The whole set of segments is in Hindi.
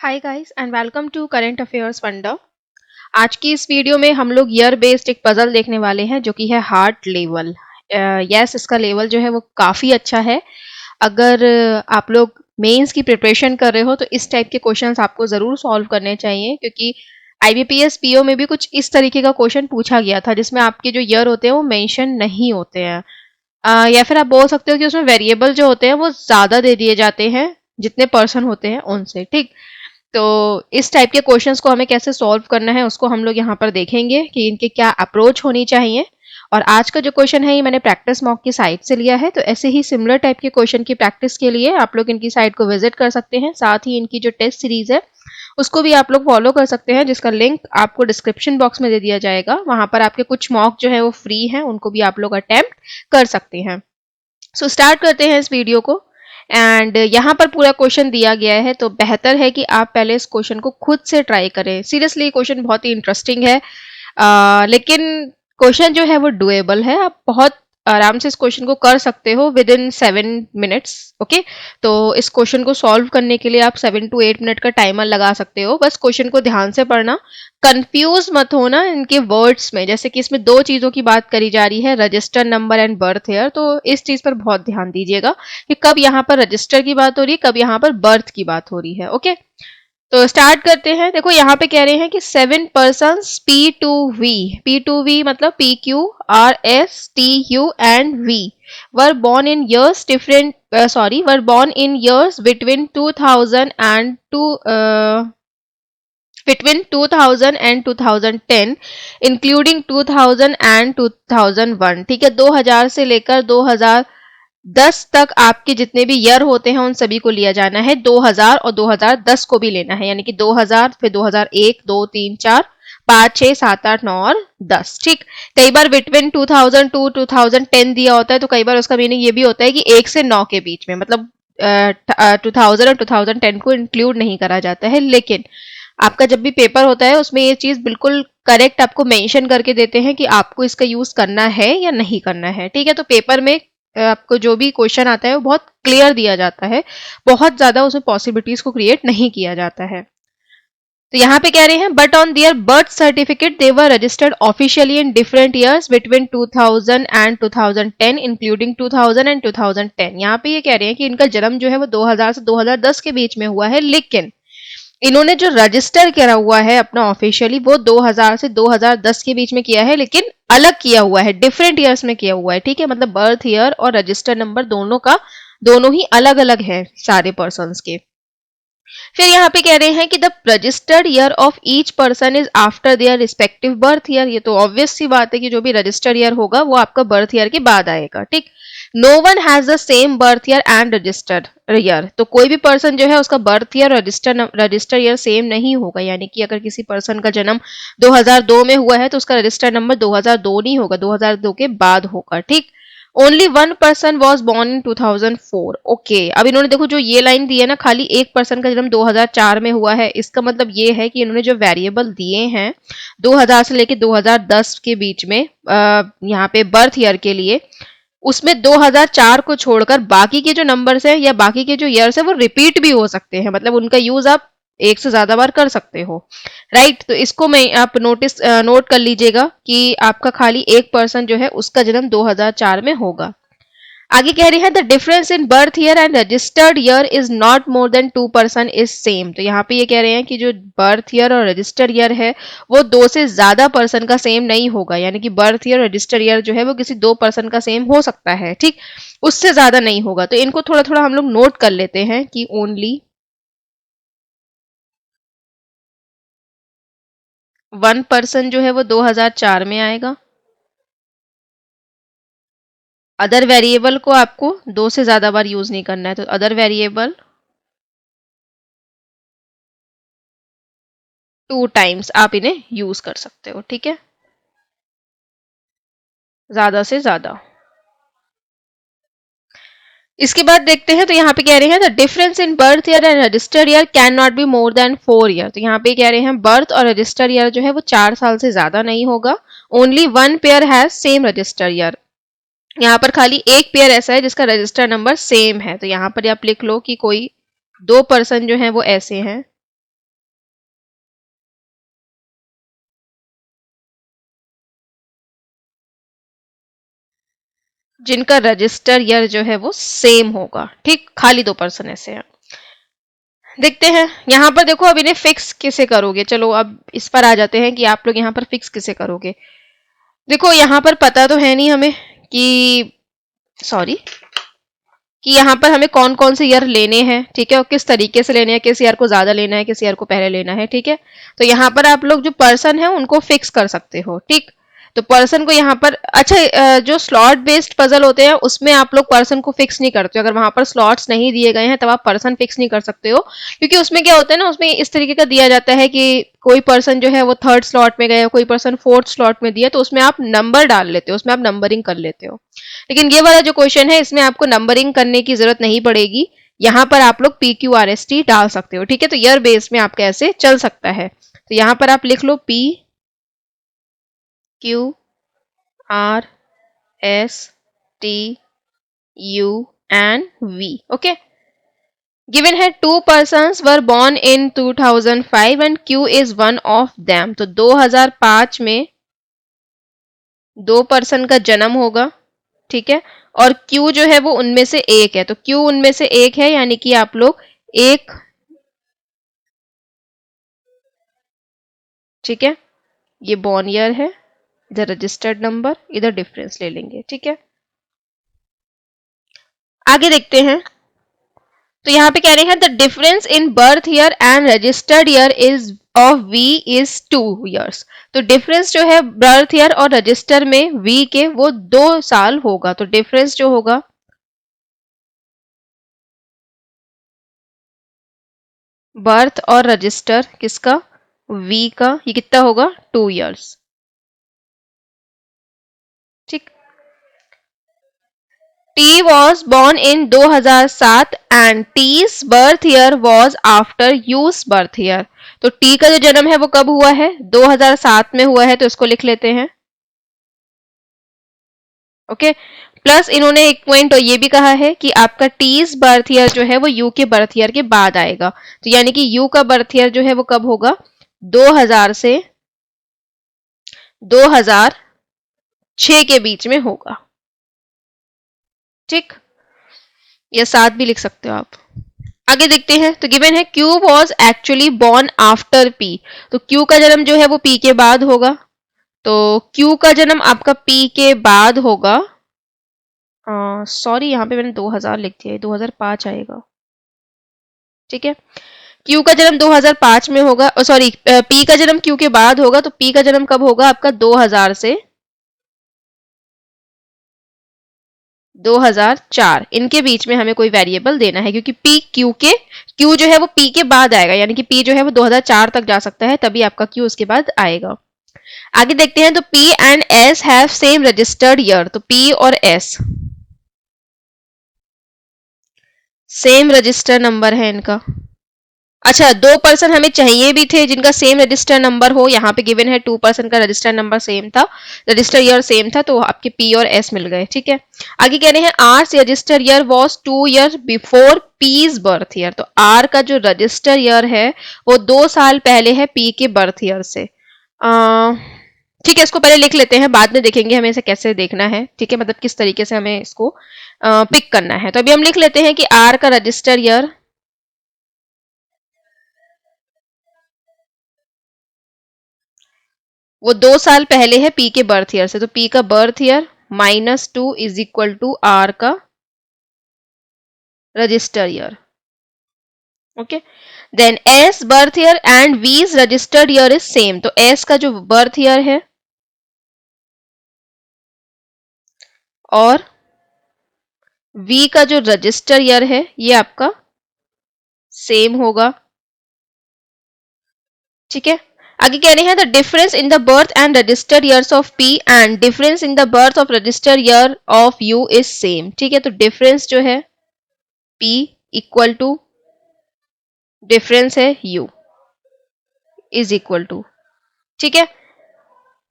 Hi guys and welcome to current affairs wonder. आज की इस वीडियो में हम लोग ईयर बेस्ड एक पजल देखने वाले हैं जो कि है हार्ट लेवल। यस, इसका लेवल जो है वो काफ़ी अच्छा है। अगर आप लोग मेंस की प्रिपरेशन कर रहे हो तो इस टाइप के क्वेश्चंस आपको ज़रूर सॉल्व करने चाहिए, क्योंकि आईबीपीएस पीओ में भी कुछ इस तरीके का क्वेश्चन पूछा गया था जिसमें आपके जो ईयर होते हैं वो मेंशन नहीं होते हैं। या फिर आप बोल सकते हो कि उसमें वेरिएबल जो होते हैं वो ज़्यादा दे दिए जाते हैं जितने पर्सन होते हैं उनसे। ठीक, तो इस टाइप के क्वेश्चंस को हमें कैसे सॉल्व करना है उसको हम लोग यहाँ पर देखेंगे कि इनके क्या अप्रोच होनी चाहिए। और आज का जो क्वेश्चन है ये मैंने प्रैक्टिस मॉक की साइट से लिया है, तो ऐसे ही सिमिलर टाइप के क्वेश्चन की प्रैक्टिस के लिए आप लोग इनकी साइट को विजिट कर सकते हैं। साथ ही इनकी जो टेस्ट सीरीज है उसको भी आप लोग फॉलो कर सकते हैं, जिसका लिंक आपको डिस्क्रिप्शन बॉक्स में दे दिया जाएगा। वहां पर आपके कुछ मॉक जो है वो फ्री है, उनको भी आप लोग अटेम्प्ट कर सकते हैं। सो स्टार्ट करते हैं इस वीडियो को। एंड यहाँ पर पूरा क्वेश्चन दिया गया है, तो बेहतर है कि आप पहले इस क्वेश्चन को खुद से ट्राई करें। सीरियसली क्वेश्चन बहुत ही इंटरेस्टिंग है, लेकिन क्वेश्चन जो है वो डुएबल है। आप बहुत आराम से इस क्वेश्चन को कर सकते हो विद इन 7 मिनट्स। ओके, तो इस क्वेश्चन को सॉल्व करने के लिए आप 7 to 8 मिनट का टाइमर लगा सकते हो। बस क्वेश्चन को ध्यान से पढ़ना, कंफ्यूज मत होना इनके वर्ड्स में। जैसे कि इसमें दो चीजों की बात करी जा रही है, register number and birth year, तो इस चीज पर बहुत ध्यान दीजिएगा कि कब यहाँ पर रजिस्टर की बात हो रही है, कब यहाँ पर बर्थ की बात हो रही है। ओके, तो स्टार्ट करते हैं। देखो यहाँ पे कह रहे हैं कि 7 persons P2V मतलब PQRSTU and V were born in years different were born in years between 2000 and between 2000 and 2010 including 2000 and 2001। ठीक है, 2000 से लेकर 2010 तक आपके जितने भी ईयर होते हैं उन सभी को लिया जाना है। 2000 और 2010 को भी लेना है, यानी कि 2000 फिर 2001 2 3 4 5 6 7 8 9 और 10। ठीक, कई बार बिटवीन 2000 टू 2010 दिया होता है, तो कई बार उसका मीनिंग ये भी होता है कि 1 से 9 के बीच में, मतलब 2000 और 2010 को इंक्लूड नहीं करा जाता है। लेकिन आपका जब भी पेपर होता है उसमें ये चीज बिल्कुल करेक्ट आपको मेंशन करके देते हैं कि आपको इसका यूज करना है या नहीं करना है। ठीक है, तो पेपर में आपको जो भी क्वेश्चन आता है वो बहुत क्लियर दिया जाता है, बहुत ज्यादा उसमें पॉसिबिलिटीज को क्रिएट नहीं किया जाता है। तो यहाँ पे कह रहे हैं but on their birth certificate they were registered officially in different years between 2000 and 2010 including 2000 and 2010। यहाँ पे ये कह रहे हैं कि इनका जन्म जो है वो 2000 से 2010 के बीच में हुआ है, लेकिन इन्होंने जो रजिस्टर करा हुआ है अपना ऑफिशियली वो 2000 से 2010 के बीच में किया है, लेकिन अलग किया हुआ है, डिफरेंट ईयर्स में किया हुआ है। ठीक है, मतलब बर्थ ईयर और रजिस्टर नंबर दोनों ही अलग अलग है सारे पर्सन्स के। फिर यहाँ पे कह रहे हैं कि the registered year of each person is after their respective birth year. ये तो ऑब्वियस सी बात है कि जो भी रजिस्टर्ड ईयर होगा वो आपका बर्थ ईयर के बाद आएगा। ठीक, no one has the same birth year and registered year, तो कोई भी पर्सन जो है उसका birth year register year same नहीं होगा। यानी कि अगर किसी पर्सन का जन्म 2002 में हुआ है तो उसका रजिस्टर नंबर 2002 नहीं होगा, 2002 के बाद होगा। ठीक, only one person was born in 2004। Okay, अब इन्होंने देखो जो ये लाइन दी है ना, खाली एक पर्सन का जन्म 2004 में हुआ है, इसका मतलब ये है कि इन्होंने जो वेरिएबल दिए हैं 2000 से लेके 2010 के बीच में यहाँ पे बर्थ ईयर के लिए, उसमें 2004 को छोड़कर बाकी के जो नंबर्स हैं या बाकी के जो ईयर्स है वो रिपीट भी हो सकते हैं, मतलब उनका यूज आप एक से ज्यादा बार कर सकते हो। राइट, तो इसको मैं आप नोट कर लीजिएगा कि आपका खाली एक पर्सन जो है उसका जन्म 2004 में होगा। आगे कह रही है the difference in birth year and registered year is not more than 2% is same. तो यहाँ पे ये कह रहे हैं कि जो बर्थ ईयर और रजिस्टर्ड ईयर है वो 2 से ज्यादा पर्सन का सेम नहीं होगा। यानी कि बर्थ ईयर रजिस्टर्ड ईयर जो है वो किसी 2 पर्सन का सेम हो सकता है, ठीक, उससे ज्यादा नहीं होगा। तो इनको थोड़ा थोड़ा हम लोग नोट कर लेते हैं कि ओनली 1 पर्सन जो है वो 2004 में आएगा। अदर वेरिएबल को आपको 2 से ज्यादा बार यूज नहीं करना है, तो अदर वेरिएबल 2 टाइम्स आप इन्हें यूज कर सकते हो। ठीक है, ज्यादा से ज्यादा। इसके बाद देखते हैं, तो यहाँ पे कह रहे हैं the difference in birth year and registered year can not be more than 4 year. तो यहाँ पे कह रहे हैं बर्थ और रजिस्टर्ड ईयर जो है वो 4 साल से ज्यादा नहीं होगा। Only one pair has same registered year. यहाँ पर खाली एक पेयर ऐसा है जिसका रजिस्टर नंबर सेम है। तो यहाँ पर आप लिख लो कि कोई 2 पर्सन जो है वो ऐसे हैं जिनका रजिस्टर ईयर जो है वो सेम होगा। ठीक, खाली 2 पर्सन ऐसे हैं। देखते हैं यहाँ पर, देखो अब इन्हें फिक्स कैसे करोगे। चलो अब इस पर आ जाते हैं कि आप लोग यहाँ पर फिक्स कैसे करोगे। देखो यहाँ पर पता तो है नहीं हमें कि, सॉरी, कि यहाँ पर हमें कौन कौन से ईयर लेने हैं, ठीक है, और किस तरीके से लेने हैं, किस ईयर को ज्यादा लेना है, किस ईयर को पहले लेना है, ठीक है। तो यहाँ पर आप लोग जो पर्सन है उनको फिक्स कर सकते हो। ठीक, तो पर्सन को यहाँ पर, अच्छा, जो स्लॉट बेस्ड पजल होते हैं उसमें आप लोग पर्सन को फिक्स नहीं करते हो। अगर वहां पर स्लॉट्स नहीं दिए गए हैं तब आप पर्सन फिक्स नहीं कर सकते हो, क्योंकि उसमें क्या होता है ना, उसमें इस तरीके का दिया जाता है कि कोई पर्सन जो है वो 3rd स्लॉट में गया, कोई पर्सन 4th स्लॉट में दिया, तो उसमें आप नंबर डाल लेते हो, उसमें आप नंबरिंग कर लेते हो। लेकिन ये वाला जो क्वेश्चन है इसमें आपको नंबरिंग करने की जरूरत नहीं पड़ेगी। यहाँ पर आप लोग P Q R S T डाल सकते हो। ठीक है, तो ईयर बेस में आपका ऐसे चल सकता है। तो यहाँ पर आप लिख लो P Q R S T U and V. Okay, given है 2 persons were born in 2005 and Q is one of them। तो 2005 में 2 पर्सन का जन्म होगा, ठीक है, और Q जो है वो उनमें से एक है। तो Q उनमें से एक है, यानी कि आप लोग एक, ठीक है, ये बॉर्न ईयर है, इधर रजिस्टर्ड नंबर, इधर डिफरेंस ले लेंगे। ठीक है, आगे देखते हैं। तो यहाँ पे कह रहे हैं the difference in birth year and registered year is of V is 2 years। तो डिफरेंस जो है बर्थ ईयर और रजिस्टर में वी के वो 2 साल होगा। तो डिफरेंस जो होगा बर्थ और रजिस्टर किसका, वी का, ये कितना होगा 2 years। ठीक, T was born in 2007 and T's birth year was after U's birth year। तो T का जो जन्म है वो कब हुआ है, 2007 में हुआ है, तो इसको लिख लेते हैं। ओके, प्लस इन्होंने एक पॉइंट ये भी कहा है कि आपका T's बर्थ ईयर जो है वो U के बर्थ ईयर के बाद आएगा। तो यानी कि U का बर्थ ईयर जो है वो कब होगा, 2000 से 2006 के बीच में होगा। ठीक, या 7 भी लिख सकते हो आप। आगे देखते हैं। तो गिवन है Q was actually born after P। तो Q का जन्म जो है वो P के बाद होगा। तो Q का जन्म आपका P के बाद होगा। सॉरी, यहाँ पे मैंने 2000 लिख दिया है, 2005 आएगा। ठीक है, Q का जन्म 2005 में होगा, सॉरी, P का जन्म Q के बाद होगा। तो P का जन्म कब होगा आपका, 2000 से 2004, इनके बीच में हमें कोई वेरिएबल देना है, क्योंकि Q जो है वो P के बाद आएगा, यानी कि P जो है वो 2004 तक जा सकता है, तभी आपका Q उसके बाद आएगा। आगे देखते हैं। तो P and S have same registered year. तो P और S सेम रजिस्टर नंबर है इनका। अच्छा, 2 पर्सन हमें चाहिए भी थे जिनका सेम रजिस्टर नंबर हो। यहाँ पे गिवन है 2 पर्सन का रजिस्टर नंबर सेम था, रजिस्टर ईयर सेम था, तो आपके पी और एस मिल गए। ठीक है, आगे कह रहे हैं R register year was 2 years before P's birth year. तो आर का जो रजिस्टर ईयर है वो 2 साल पहले है पी के बर्थ ईयर से। ठीक है, इसको पहले लिख लेते हैं, बाद में देखेंगे हमें इसे कैसे देखना है। ठीक है, मतलब किस तरीके से हमें इसको पिक करना है। तो अभी हम लिख लेते हैं कि आर का रजिस्टर ईयर वो 2 साल पहले है पी के बर्थ ईयर से। तो पी का birth year -2 is equal to R का register year. Okay, then S birth year and V's registered year is same. तो एस का जो बर्थ ईयर है और वी का जो रजिस्टर ईयर है ये आपका सेम होगा। ठीक है, आगे कह रहे हैं the difference in the birth and registered years of P and difference in the birth of registered year of you is same. ठीक है, तो डिफरेंस जो है पी इक्वल टू डिफरेंस है यू इज इक्वल टू, ठीक है,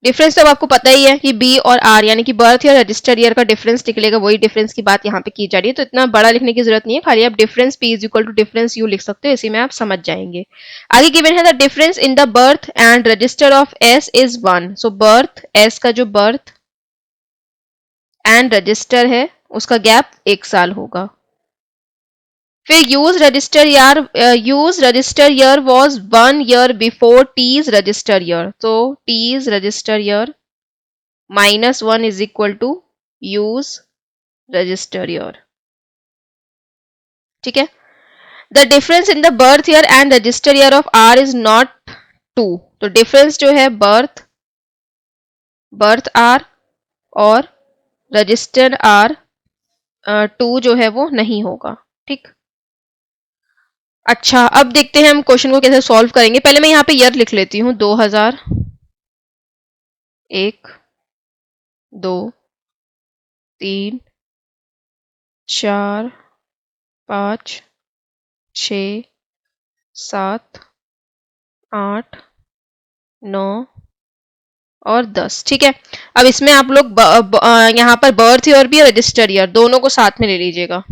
डिफरेंस तो अब आपको पता ही है कि बी और आर यानी कि बर्थ ईयर रजिस्टर्ड ईयर का डिफरेंस निकलेगा, वही डिफरेंस की बात यहाँ पे की जा रही है। तो इतना बड़ा लिखने की जरूरत नहीं है, खाली आप difference P is equal to difference U लिख सकते हो, इसी में आप समझ जाएंगे। आगे गिवन है the difference in the birth and register of S is 1। So birth, S का जो बर्थ एंड रजिस्टर है उसका गैप 1 साल होगा। फिर U's register year was 1 year before T's register year, तो T's register year -1 is equal to U's register year. ठीक है, the difference in the birth year and register year of R is not 2, तो डिफरेंस जो है बर्थ आर और रजिस्टर आर 2 जो है वो नहीं होगा। ठीक, अच्छा अब देखते हैं हम क्वेश्चन को कैसे सॉल्व करेंगे। पहले मैं यहाँ पे ईयर लिख लेती हूँ, 2001, 2, 3, 4, 5, 6, 7, 8, 9 और 10। ठीक है, अब इसमें आप लोग यहाँ पर बर्थ ईयर भी और रजिस्टर ईयर दोनों को साथ में ले लीजिएगा।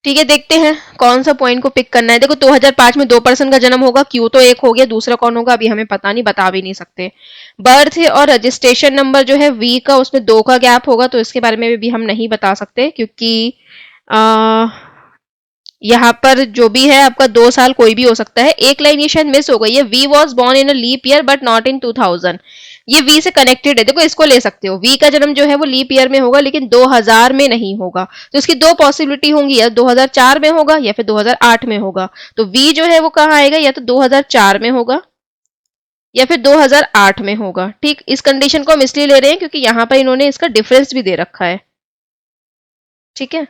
ठीक है, देखते हैं कौन सा पॉइंट को पिक करना है। देखो 2005 में 2 पर्सन का जन्म होगा, क्यों तो एक हो गया, दूसरा कौन होगा अभी हमें पता नहीं, बता भी नहीं सकते। बर्थ और रजिस्ट्रेशन नंबर जो है वी का, उसमें 2 का गैप होगा, तो इसके बारे में भी हम नहीं बता सकते, क्योंकि यहाँ पर जो भी है आपका 2 साल कोई भी हो सकता है। एक लाइन ये शायद मिस हो गई है, V was born in a leap year but not in 2000, ये वी से कनेक्टेड है। देखो इसको ले सकते हो, वी का जन्म जो है वो लीप ईयर में होगा लेकिन 2000 में नहीं होगा, तो इसकी 2 पॉसिबिलिटी होंगी, या 2004 में होगा या फिर 2008 में होगा। तो वी जो है वो कहाँ आएगा, या तो 2004 में होगा या फिर 2008 में होगा। ठीक, इस कंडीशन को हम इसलिए ले रहे हैं क्योंकि यहाँ पर इन्होंने इसका डिफरेंस भी दे रखा है। ठीक है,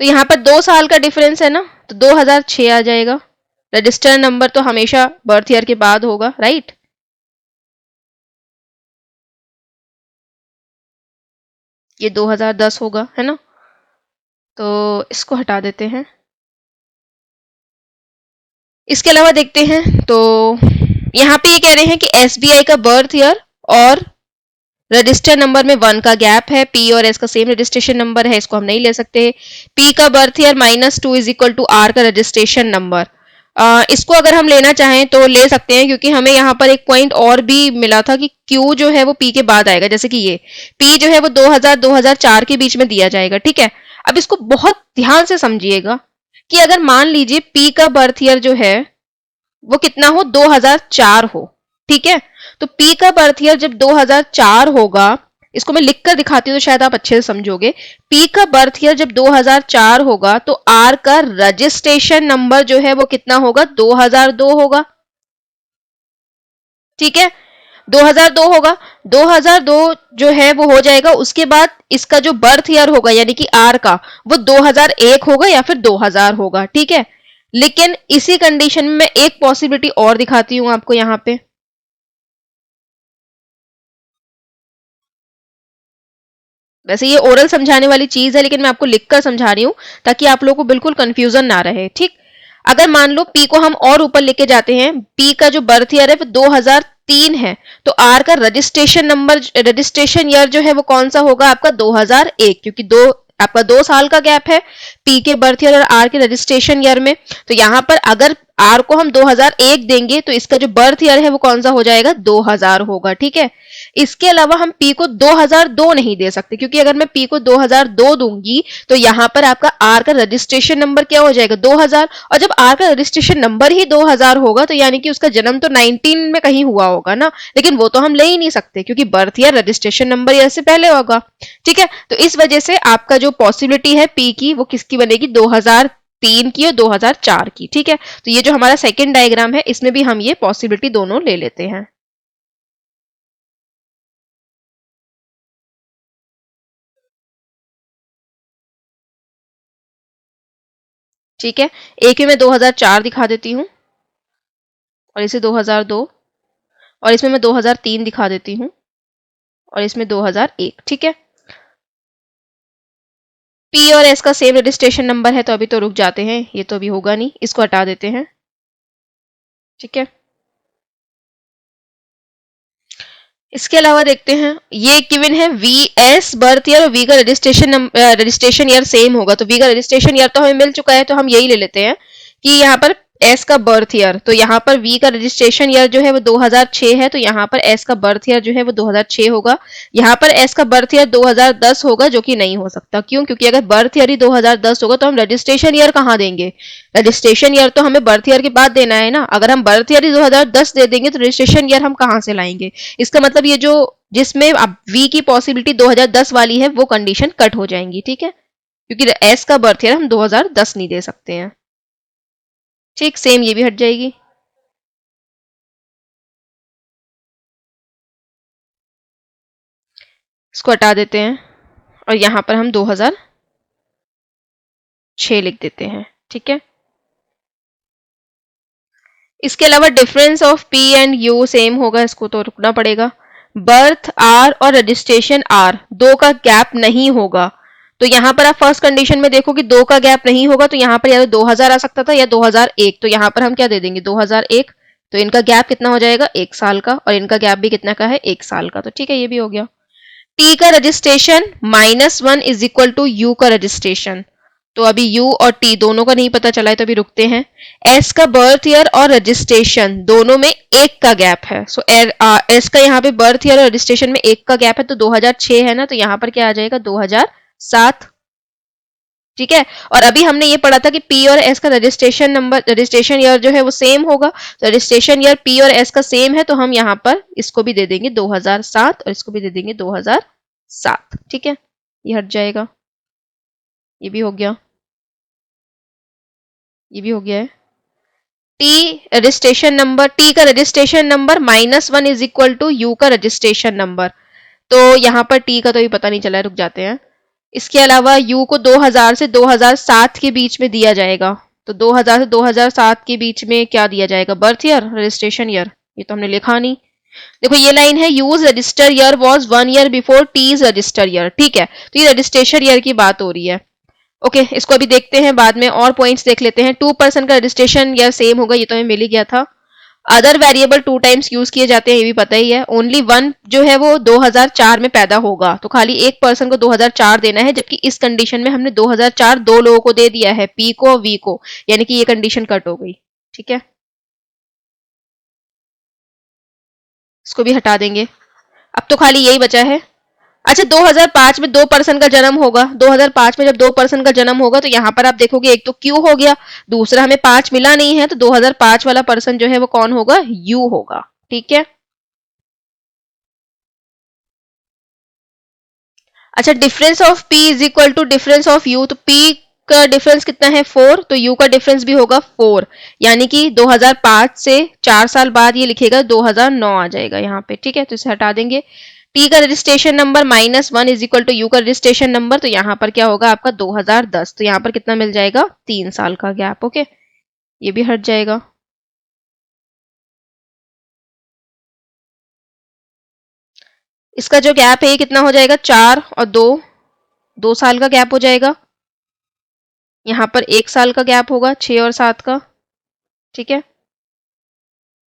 तो यहाँ पर 2 साल का डिफरेंस है ना, तो 2006 आ जाएगा। रजिस्टर नंबर तो हमेशा बर्थ ईयर के बाद होगा, राइट। ये 2010 होगा, है ना, तो इसको हटा देते हैं। इसके अलावा देखते हैं, तो यहाँ पे ये कह रहे हैं कि एसबीआई का बर्थ ईयर और रजिस्टर नंबर में 1 का गैप है, पी और एस का सेम रजिस्ट्रेशन नंबर है, इसको हम नहीं ले सकते। पी का birth year -2 is equal to R का रजिस्ट्रेशन नंबर, इसको अगर हम लेना चाहें तो ले सकते हैं, क्योंकि हमें यहाँ पर एक पॉइंट और भी मिला था कि क्यू जो है वो पी के बाद आएगा, जैसे कि ये पी जो है वो 2000-2004 के बीच में दिया जाएगा। ठीक है, अब इसको बहुत ध्यान से समझिएगा कि अगर मान लीजिए पी का बर्थ ईयर जो है वो कितना हो, 2004 हो। ठीक है, तो पी का बर्थ ईयर जब 2004 होगा, इसको मैं लिखकर दिखाती हूँ तो शायद आप अच्छे से समझोगे। पी का बर्थ ईयर जब 2004 होगा तो आर का रजिस्ट्रेशन नंबर जो है वो कितना होगा, 2002 होगा। ठीक है, 2002 होगा, 2002 जो है वो हो जाएगा। उसके बाद इसका जो बर्थ ईयर होगा यानी कि आर का, वो 2001 होगा या फिर 2000 होगा। ठीक है, लेकिन इसी कंडीशन में मैं एक पॉसिबिलिटी और दिखाती हूं आपको यहां पे। वैसे ये ओरल समझाने वाली चीज है, लेकिन मैं आपको लिखकर समझा रही हूं ताकि आप लोगों को बिल्कुल कंफ्यूजन ना रहे। ठीक, अगर मान लो पी को हम और ऊपर लेके जाते हैं, पी का जो बर्थ ईयर है वो 2003 है, तो आर का रजिस्ट्रेशन ईयर जो है वो कौन सा होगा आपका, 2001, क्योंकि आपका 2 साल का गैप है पी के बर्थ ईयर और आर के रजिस्ट्रेशन ईयर में। तो यहां पर अगर आर को हम 2001 देंगे तो इसका जो बर्थ ईयर है वो कौन सा हो जाएगा, 2000 होगा। ठीक है, इसके अलावा हम पी को 2002 नहीं दे सकते, क्योंकि अगर मैं पी को 2002 दूंगी तो यहां पर आपका आर का रजिस्ट्रेशन नंबर क्या हो जाएगा, 2000, और जब आर का रजिस्ट्रेशन नंबर ही 2000 होगा तो यानी कि उसका जन्म तो 19 में कहीं हुआ होगा ना, लेकिन वो तो हम ले ही नहीं सकते क्योंकि birth year registration number year से पहले होगा। ठीक है, तो इस वजह से आपका जो पॉसिबिलिटी है पी की वो किसकी बनेगी, 2003 की और 2004 की। ठीक है, तो ये जो हमारा सेकंड डायग्राम है इसमें भी हम ये पॉसिबिलिटी दोनों ले लेते हैं। ठीक है, एक में मैं 2004 दिखा देती हूँ और इसे 2002, और इसमें मैं 2003 दिखा देती हूँ और इसमें 2001। ठीक है, पी और एस का सेम रजिस्ट्रेशन नंबर है तो अभी तो रुक जाते हैं, ये तो अभी होगा नहीं, इसको हटा देते हैं। ठीक है, इसके अलावा देखते हैं, ये गिवन है वी एस बर्थ ईयर और वी का रजिस्ट्रेशन ईयर सेम होगा, तो वी का रजिस्ट्रेशन ईयर तो हमें मिल चुका है तो हम यही ले लेते हैं कि यहाँ पर एस का बर्थ ईयर, तो यहाँ पर वी का रजिस्ट्रेशन ईयर जो है वो 2006 है, तो यहाँ पर एस का बर्थ ईयर जो है वो 2006 होगा। यहाँ पर एस का बर्थ ईयर 2010 होगा, जो कि नहीं हो सकता। क्यों? क्योंकि अगर बर्थ ईयर ही 2010 होगा तो हम रजिस्ट्रेशन ईयर कहाँ देंगे? रजिस्ट्रेशन ईयर तो हमें बर्थ ईयर के बाद देना है ना। अगर हम बर्थ ईयर ही 2010 दे देंगे तो रजिस्ट्रेशन ईयर हम कहाँ से लाएंगे? इसका मतलब ये जो जिसमें अब वी की पॉसिबिलिटी 2010 वाली है वो कंडीशन कट हो जाएंगी, ठीक है, क्योंकि एस का बर्थ ईयर हम 2010 नहीं दे सकते हैं। ठीक, सेम ये भी हट जाएगी। इसको हटा देते हैं और यहां पर हम 2006 लिख देते हैं, ठीक है। इसके अलावा difference of P and you same होगा, इसको तो रुकना पड़ेगा। बर्थ आर और रजिस्ट्रेशन आर, दो का गैप नहीं होगा। तो यहाँ पर आप फर्स्ट कंडीशन में देखो कि दो का गैप नहीं होगा, तो यहाँ पर या तो 2000 आ सकता था या 2001, तो यहाँ पर हम क्या दे देंगे? 2001। तो इनका गैप कितना हो जाएगा? 1 साल का, और इनका गैप भी कितना का है? 1 साल का। तो ठीक है, ये भी हो गया। टी का registration -1 is equal to U का रजिस्ट्रेशन। तो अभी यू और टी दोनों का नहीं पता चला है, तो अभी रुकते हैं। एस का बर्थ ईयर और रजिस्ट्रेशन दोनों में 1 का गैप है। सो एस का यहाँ पे बर्थ ईयर और रजिस्ट्रेशन में 1 का गैप है, तो 2006 है ना, तो यहाँ पर क्या आ जाएगा? 2007। ठीक है। और अभी हमने ये पढ़ा था कि पी और एस का रजिस्ट्रेशन ईयर जो है वो सेम होगा। तो रजिस्ट्रेशन ईयर पी और एस का सेम है, तो हम यहाँ पर इसको भी दे देंगे 2007 और इसको भी दे देंगे 2007। ठीक है, ये हट जाएगा। ये भी हो गया, ये भी हो गया है। टी का registration number -1 is equal to U का रजिस्ट्रेशन नंबर। तो यहाँ पर टी का तो भी पता नहीं चला है, रुक जाते हैं। इसके अलावा यू को 2000 से 2007 के बीच में दिया जाएगा। तो 2000 से 2007 के बीच में क्या दिया जाएगा? Birth year, registration year. ये तो हमने लिखा नहीं। देखो ये लाइन है, U's register year was 1 year before T's register year. ठीक है, तो ये रजिस्ट्रेशन ईयर की बात हो रही है। ओके, इसको अभी देखते हैं, बाद में और पॉइंट्स देख लेते हैं। 2% का रजिस्ट्रेशन ईयर सेम होगा, ये तो हमें मिल ही गया था। अदर वेरिएबल 2 टाइम्स यूज किए जाते हैं, ये भी पता ही है। ओनली 1 जो है वो 2004 में पैदा होगा, तो खाली एक पर्सन को 2004 देना है, जबकि इस कंडीशन में हमने 2004 दो लोगों को दे दिया है, पी को और वी को, यानी कि ये कंडीशन कट हो गई। ठीक है, इसको भी हटा देंगे। अब तो खाली यही बचा है। अच्छा, 2005 में 2 पर्सन का जन्म होगा। 2005 में जब 2 पर्सन का जन्म होगा तो यहाँ पर आप देखोगे एक तो क्यू हो गया, दूसरा हमें 5 मिला नहीं है, तो 2005 वाला पर्सन जो है वो कौन होगा? यू होगा। ठीक है। अच्छा, difference of P is equal to difference of U. तो पी का डिफरेंस कितना है? 4, तो यू का डिफरेंस भी होगा 4, यानी कि 2005 से 4 साल बाद ये लिखेगा 2009 आ जाएगा यहाँ पे। ठीक है, तो इसे हटा देंगे। टी का registration number -1 is equal to U का रजिस्ट्रेशन नंबर, तो यहाँ पर क्या होगा आपका? 2010। तो यहाँ पर कितना मिल जाएगा? 3 साल का गैप। ओके, ये भी हट जाएगा। इसका जो गैप है ये कितना हो जाएगा? 4 और 2 साल का गैप हो जाएगा। यहाँ पर 1 साल का गैप होगा, 6 और 7 का। ठीक है,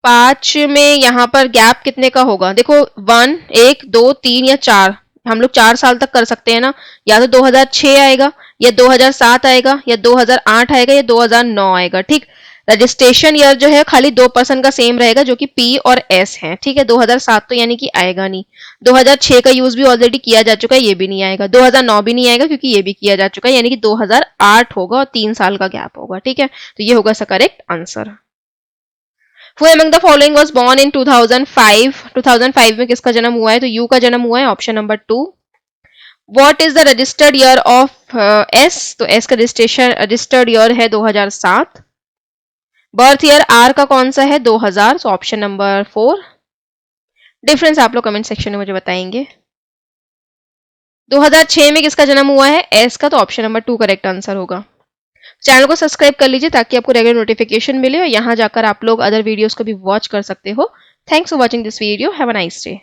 5 में यहाँ पर गैप कितने का होगा? देखो 1, 1, 2, 3 या 4, हम लोग 4 साल तक कर सकते हैं ना। या तो 2006 आएगा, या 2007 आएगा, या 2008 आएगा, या 2009 आएगा। ठीक, रजिस्ट्रेशन ईयर जो है खाली 2 पर्सन का सेम रहेगा, जो कि पी और एस है। ठीक है, 2007 तो यानी कि आएगा नहीं। 2006 का यूज भी ऑलरेडी किया जा चुका है, ये भी नहीं आएगा। 2009 भी नहीं आएगा क्योंकि ये भी किया जा चुका है, यानी कि 2008 होगा और 3 साल का गैप होगा। ठीक है, तो ये होगा इसका correct answer. Who among the following was born in 2005? 2005 में किसका जन्म हुआ है? तो यू का जन्म हुआ है, option number 2। What is the registered year of S? तो S का रजिस्टर्ड ईयर है 2007। बर्थ ईयर R का कौन सा है? 2000, so ऑप्शन नंबर 4। डिफरेंस आप लोग कमेंट सेक्शन में मुझे बताएंगे। 2006 में किसका जन्म हुआ है? S का, तो ऑप्शन नंबर 2 करेक्ट आंसर होगा। चैनल को सब्सक्राइब कर लीजिए ताकि आपको रेगुलर नोटिफिकेशन मिले और यहाँ जाकर आप लोग अदर वीडियोस को भी वॉच कर सकते हो। Thanks for watching this video. Have a nice day.